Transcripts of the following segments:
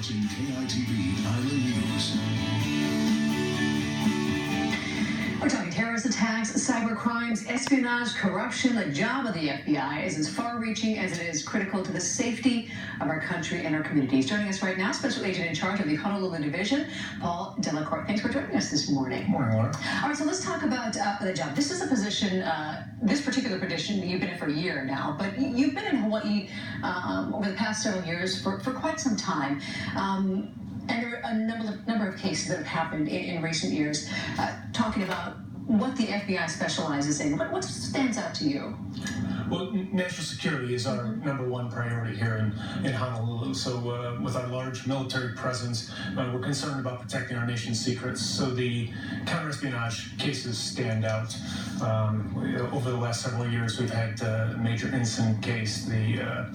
watching KITV Island News. We're talking terrorist attacks, cyber crimes, espionage, corruption. The job of the FBI is as far-reaching as it is critical to the safety of our country and our communities. Joining us right now, Special Agent in charge of the Honolulu Division, Paul Delacourt. Thanks for joining us this morning. Morning, Laura. All right, so let's talk about the job. This is a position, this particular position, you've been in for a year now, but you've been in Hawaii over the past several years for quite some time. And there are a number of cases that have happened in recent years, talking about what the FBI specializes in. What stands out to you? Well, national security is our number one priority here in Honolulu. So with our large military presence, we're concerned about protecting our nation's secrets. So the counterespionage cases stand out. Over the last several years, we've had a major incident case, the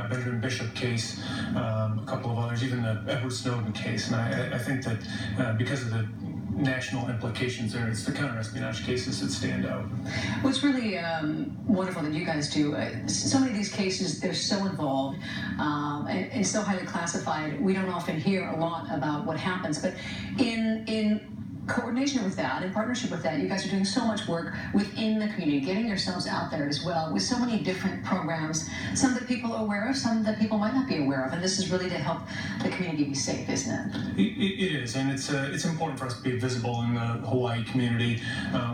Benjamin Bishop case, a couple of others, even the Edward Snowden case. And I think that because of the national implications there, it's the counterespionage cases that stand out. What's really wonderful that you guys do, so many of these cases, they're so involved and so highly classified. We don't often hear a lot about what happens, but in coordination with that, in partnership with that, you guys are doing so much work within the community, getting yourselves out there as well with so many different programs, some that people are aware of, some that people might not be aware of, and this is really to help the community be safe, isn't it? It is, and it's important for us to be visible in the Hawaii community.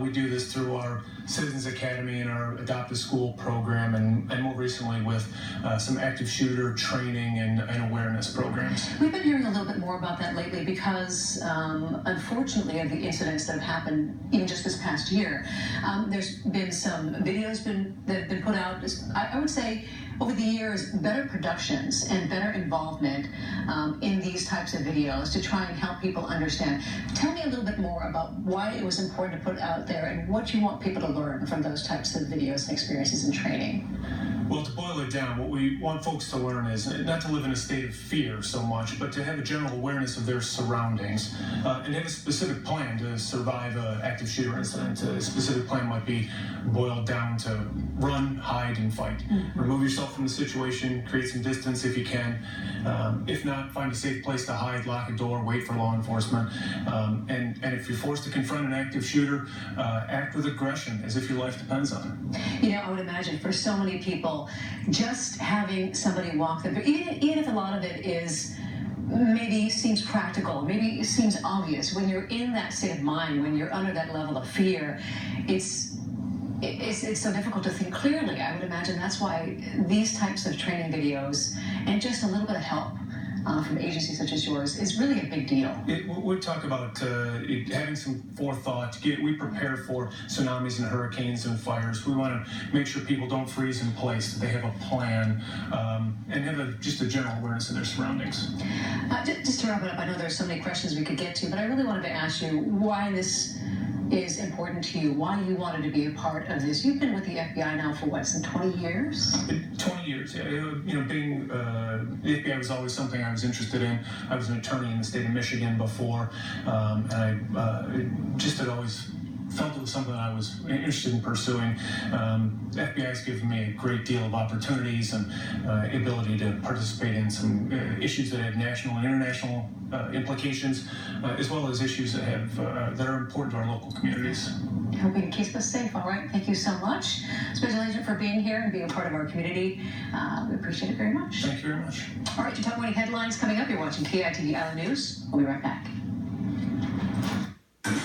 We do this through our Citizens Academy and our Adopt a School program, and more recently with some active shooter training and awareness programs. We've been hearing a little bit more about that lately because, unfortunately, of the incidents that have happened even just this past year. There's been some videos that have been put out. I would say over the years, better productions and better involvement in these types of videos to try and help people understand. Tell me a little bit more about why it was important to put out there and what you want people to learn from those types of videos and experiences and training. Well, to boil it down, what we want folks to learn is not to live in a state of fear so much, but to have a general awareness of their surroundings and have a specific plan to survive an active shooter incident. A specific plan might be boiled down to run, hide, and fight. Remove yourself from the situation, create some distance if you can. If not, find a safe place to hide, lock a door, wait for law enforcement. And if you're forced to confront an active shooter, act with aggression as if your life depends on it. You know, I would imagine for so many people, just having somebody walk them, even if a lot of it is maybe seems practical, maybe it seems obvious, when you're in that state of mind, when you're under that level of fear, it's so difficult to think clearly. I would imagine that's why these types of training videos and just a little bit of help from agencies such as yours is really a big deal. We talk about having some forethought. We prepare for tsunamis and hurricanes and fires. We want to make sure people don't freeze in place, that they have a plan, and have just a general awareness of their surroundings. Just to wrap it up, I know there's so many questions we could get to, but I really wanted to ask you why this is important to you, why you wanted to be a part of this. You've been with the FBI now for what, some 20 years? 20 years, yeah. You know, being the FBI was always something I was interested in. I was an attorney in the state of Michigan before, and I just had always felt it was something I was interested in pursuing. The FBI has given me a great deal of opportunities and ability to participate in some issues that have national and international implications, as well as issues that have that are important to our local communities. Hope you can keep us safe. All right, thank you so much, Special Agent, for being here and being a part of our community. We appreciate it very much. Thank you very much. All right, your top morning headlines coming up. You're watching KITV Island News. We'll be right back.